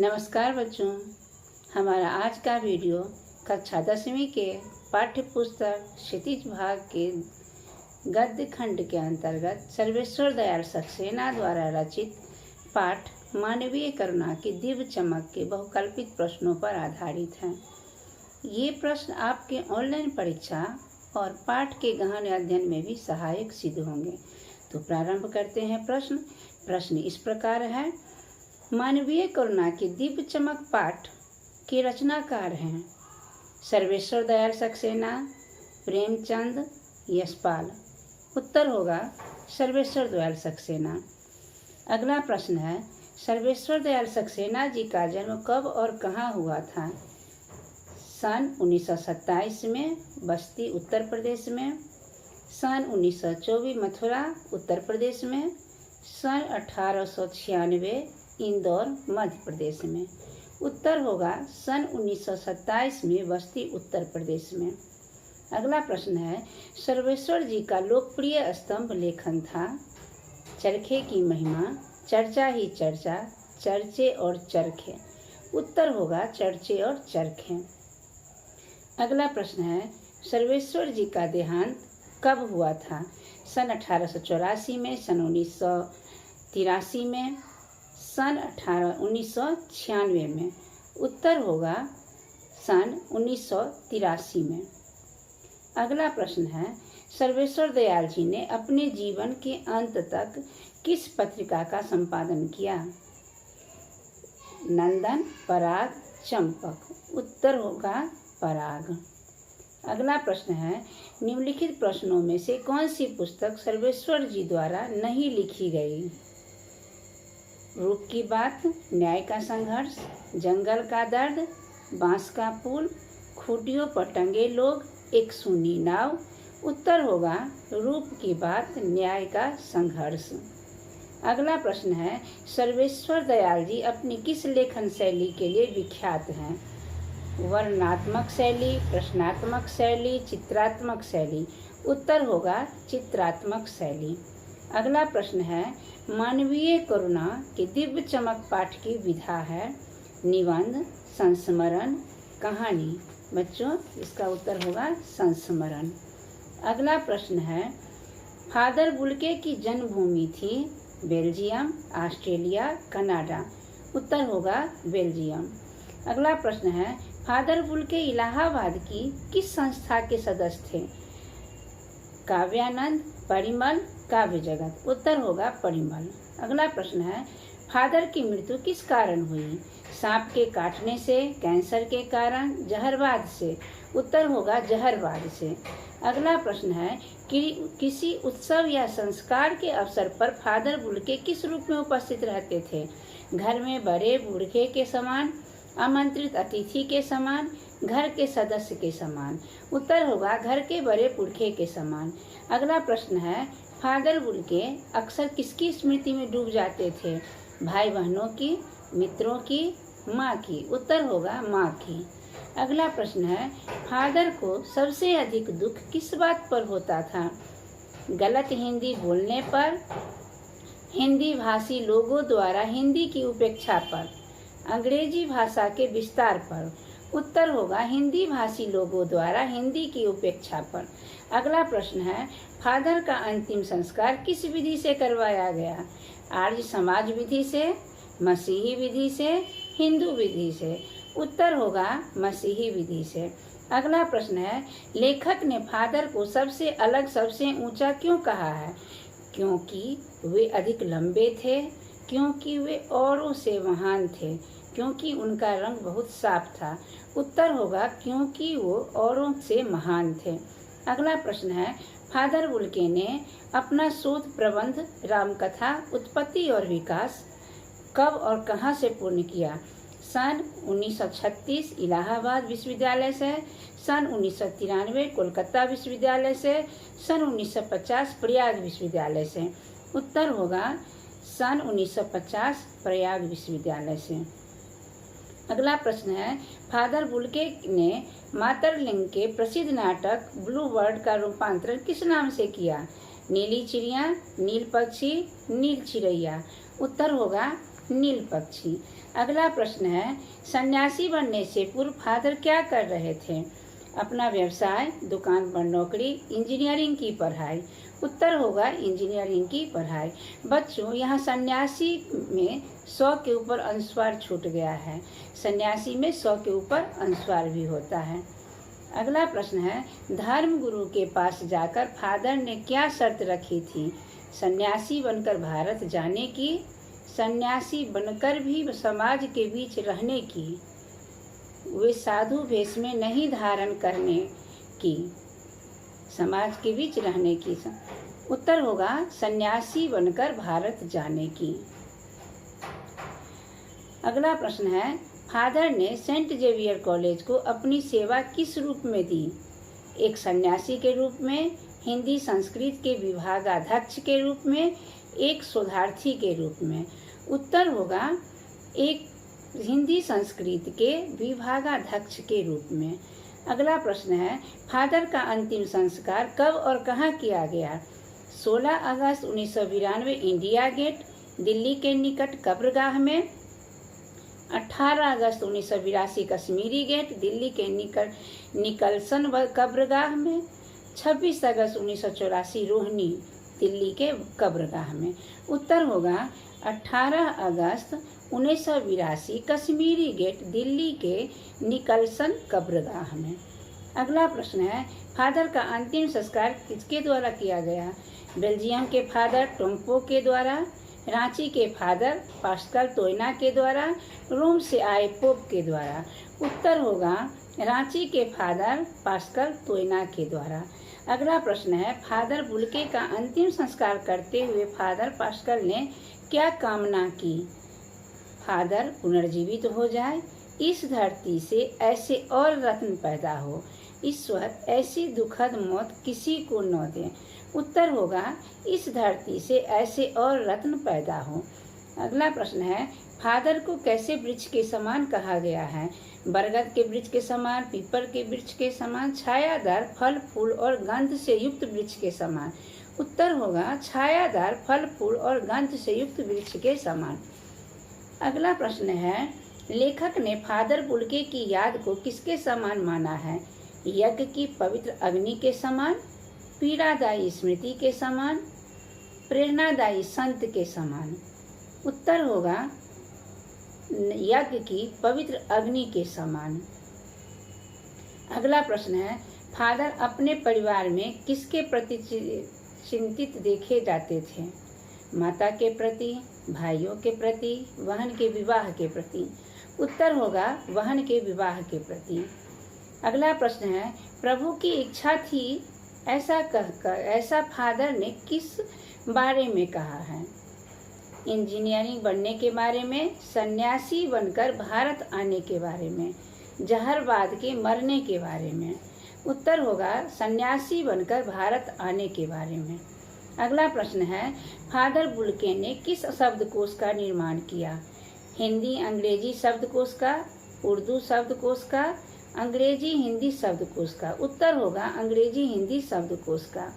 नमस्कार बच्चों, हमारा आज का वीडियो कक्षा 10वीं के पाठ्य पुस्तक क्षितिज भाग के गद्य खंड के अंतर्गत सर्वेश्वर दयाल सक्सेना द्वारा रचित पाठ मानवीय करुणा की दिव्य चमक के बहुकल्पित प्रश्नों पर आधारित हैं। ये प्रश्न आपके ऑनलाइन परीक्षा और पाठ के गहन अध्ययन में भी सहायक सिद्ध होंगे। तो प्रारंभ करते हैं। प्रश्न इस प्रकार है। मानवीय करुणा की दिव्य चमक पाठ के रचनाकार हैं सर्वेश्वर दयाल सक्सेना, प्रेमचंद, यशपाल। उत्तर होगा सर्वेश्वर दयाल सक्सेना। अगला प्रश्न है। सर्वेश्वर दयाल सक्सेना जी का जन्म कब और कहाँ हुआ था? सन 1927 में बस्ती उत्तर प्रदेश में, सन 1924 मथुरा उत्तर प्रदेश में, सन 1896 इंदौर मध्य प्रदेश में। उत्तर होगा सन 1927 में बस्ती उत्तर प्रदेश में। अगला प्रश्न है। सर्वेश्वर जी का लोकप्रिय स्तंभ लेखन था चरखे की महिमा, चर्चा ही चर्चा, चर्चे और चरखे। उत्तर होगा चर्चे और चरखे। अगला प्रश्न है। सर्वेश्वर जी का देहांत कब हुआ था? सन 1884 में, सन 1983 में, सन 1996 में। उत्तर होगा सन 1983 में। अगला प्रश्न है। सर्वेश्वर दयाल जी ने अपने जीवन के अंत तक किस पत्रिका का संपादन किया? नंदन, पराग, चंपक। उत्तर होगा पराग। अगला प्रश्न है। निम्नलिखित प्रश्नों में से कौन सी पुस्तक सर्वेश्वर जी द्वारा नहीं लिखी गई? रूप की बात, न्याय का संघर्ष, जंगल का दर्द, बांस का पुल, खूंटियों पर टंगे लोग, एक सूनी नाव। उत्तर होगा रूप की बात, न्याय का संघर्ष। अगला प्रश्न है। सर्वेश्वर दयाल जी अपनी किस लेखन शैली के लिए विख्यात हैं? वर्णनात्मक शैली, प्रश्नात्मक शैली, चित्रात्मक शैली। उत्तर होगा चित्रात्मक शैली। अगला प्रश्न है। मानवीय करुणा की दिव्य चमक पाठ की विधा है निबंध, संस्मरण, कहानी। बच्चों, इसका उत्तर होगा संस्मरण। अगला प्रश्न है। फादर बुल्के की जन्मभूमि थी बेल्जियम, ऑस्ट्रेलिया, कनाडा। उत्तर होगा बेल्जियम। अगला प्रश्न है। फादर बुल्के इलाहाबाद की किस संस्था के सदस्य थे? काव्यानंद, परिमल, काव्य जगत। उत्तर होगा परिमल। अगला प्रश्न है। फादर की मृत्यु किस कारण हुई? सांप के काटने से, कैंसर के कारण, जहरवाद से। उत्तर होगा जहरवाद से। अगला प्रश्न है। किसी उत्सव या संस्कार के अवसर पर फादर बुल्के किस रूप में उपस्थित रहते थे? घर में बड़े बूढ़े के समान, आमंत्रित अतिथि के समान, घर के सदस्य के समान। उत्तर होगा घर के बड़े पुरखे के समान। अगला प्रश्न है। फादर बुल्के अक्सर किसकी स्मृति में डूब जाते थे? भाई बहनों की, मित्रों की, माँ की। उत्तर होगा माँ की। अगला प्रश्न है। फादर को सबसे अधिक दुख किस बात पर होता था? गलत हिंदी बोलने पर, हिंदी भाषी लोगों द्वारा हिंदी की उपेक्षा पर, अंग्रेजी भाषा के विस्तार पर। उत्तर होगा हिंदी भाषी लोगों द्वारा हिंदी की उपेक्षा पर। अगला प्रश्न है। फादर का अंतिम संस्कार किस विधि से करवाया गया? आर्य समाज विधि से, मसीही विधि से, हिंदू विधि से। उत्तर होगा मसीही विधि से। अगला प्रश्न है। लेखक ने फादर को सबसे अलग, सबसे ऊंचा क्यों कहा है? क्योंकि वे अधिक लंबे थे, क्योंकि वे औरों से महान थे, क्योंकि उनका रंग बहुत साफ था। उत्तर होगा क्योंकि वो औरों से महान थे। अगला प्रश्न है। फादर बुल्के ने अपना शोध प्रबंध रामकथा उत्पत्ति और विकास कब और कहाँ से पूर्ण किया? सन 1936 इलाहाबाद विश्वविद्यालय से, सन 1993 कोलकाता विश्वविद्यालय से, सन 1950 प्रयाग विश्वविद्यालय से। उत्तर होगा सन 1950 प्रयाग विश्वविद्यालय से। अगला प्रश्न है। फादर बुल्के ने मातरलिंग के प्रसिद्ध नाटक ब्लू बर्ड का रूपांतरण किस नाम से किया? नीली चिड़िया, नील पक्षी, नील चिड़ैया। उत्तर होगा नील पक्षी। अगला प्रश्न है, सन्यासी बनने से पूर्व फादर क्या कर रहे थे? अपना व्यवसाय, दुकान पर नौकरी, इंजीनियरिंग की पढ़ाई। उत्तर होगा इंजीनियरिंग की पढ़ाई। बच्चों, यहाँ सन्यासी में 100 के ऊपर अनुस्वार छूट गया है। सन्यासी में 100 के ऊपर अनुस्वार भी होता है। अगला प्रश्न है, धर्म गुरु के पास जाकर फादर ने क्या शर्त रखी थी? सन्यासी बनकर भारत जाने की, सन्यासी बनकर भी समाज के बीच रहने की, वे साधु भेष में नहीं धारण करने की, समाज के बीच रहने की। उत्तर होगा सन्यासी बनकर भारत जाने की। अगला प्रश्न है, फादर ने सेंट जेवियर कॉलेज को अपनी सेवा किस रूप में दी? एक सन्यासी के रूप में, हिंदी संस्कृत के विभागाध्यक्ष के रूप में, एक शोधार्थी के रूप में। उत्तर होगा एक हिंदी संस्कृत के विभागाध्यक्ष के रूप में। अगला प्रश्न है, फादर का अंतिम संस्कार कब और कहाँ किया गया? 16 अगस्त 1992 इंडिया गेट, दिल्ली के निकट कब्रगाह में। 18 अगस्त 1982 कश्मीरी गेट, दिल्ली के निकट निकलसन कब्रगाह में। 26 अगस्त 1984 रोहिणी, दिल्ली के कब्रगाह में। उत्तर होगा 18 अगस्त 1982 कश्मीरी गेट, दिल्ली के निकलसन कब्रगाह में। अगला प्रश्न है, फादर का अंतिम संस्कार किसके द्वारा किया गया? बेल्जियम के फादर टोम्पो के द्वारा, रांची के फादर पास्कल तोयना के द्वारा, रोम से आए पोप के द्वारा। उत्तर होगा रांची के फादर पास्कल तोयना के द्वारा। अगला प्रश्न है, फादर बुल्के का अंतिम संस्कार करते हुए फादर पास्कल ने क्या कामना की? फादर पुनर्जीवित हो जाए, इस धरती से ऐसे और रत्न पैदा हो, ईश्वर ऐसी दुखद मौत किसी को न दे। उत्तर होगा इस धरती से ऐसे और रत्न पैदा हो। अगला प्रश्न है, फादर को कैसे वृक्ष के समान कहा गया है? बरगद के वृक्ष के समान, पीपल के वृक्ष के समान, छायादार फल फूल और गंध से युक्त वृक्ष के समान। उत्तर होगा छायादार फल फूल और गंध से युक्त वृक्ष के समान। अगला प्रश्न है, लेखक ने फादर बुल्के की याद को किसके समान माना है? यज्ञ की पवित्र अग्नि के समान, पीड़ादायी स्मृति के समान, प्रेरणादायी संत के समान। उत्तर होगा यज्ञ की पवित्र अग्नि के समान। अगला प्रश्न है, फादर अपने परिवार में किसके प्रति चिंतित देखे जाते थे? माता के प्रति, भाइयों के प्रति, बहन के विवाह के प्रति। उत्तर होगा बहन के विवाह के प्रति। अगला प्रश्न है, प्रभु की इच्छा थी ऐसा कहकर ऐसा फादर ने किस बारे में कहा है? इंजीनियरिंग बनने के बारे में, सन्यासी बनकर भारत आने के बारे में, जहरवाद के मरने के बारे में। उत्तर होगा सन्यासी बनकर भारत आने के बारे में। अगला प्रश्न है, फादर बुल्के ने किस शब्दकोश का निर्माण किया? हिंदी अंग्रेजी शब्दकोश का, उर्दू शब्दकोश का, अंग्रेजी हिंदी शब्दकोश का। उत्तर होगा अंग्रेजी हिंदी शब्दकोश का।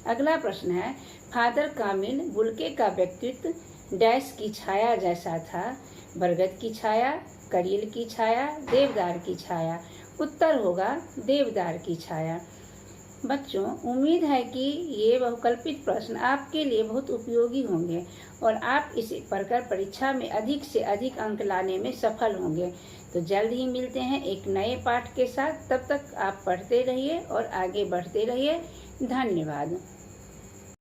अगला प्रश्न है, फादर कामिल बुल्के का व्यक्तित्व डैश की छाया जैसा था? बरगद की छाया, करील की छाया, देवदार की छाया। उत्तर होगा देवदार की छाया। बच्चों, उम्मीद है कि ये बहुकल्पित प्रश्न आपके लिए बहुत उपयोगी होंगे और आप इसे पढ़कर परीक्षा में अधिक से अधिक अंक लाने में सफल होंगे। तो जल्द ही मिलते हैं एक नए पाठ के साथ। तब तक आप पढ़ते रहिए और आगे बढ़ते रहिए। धन्यवाद।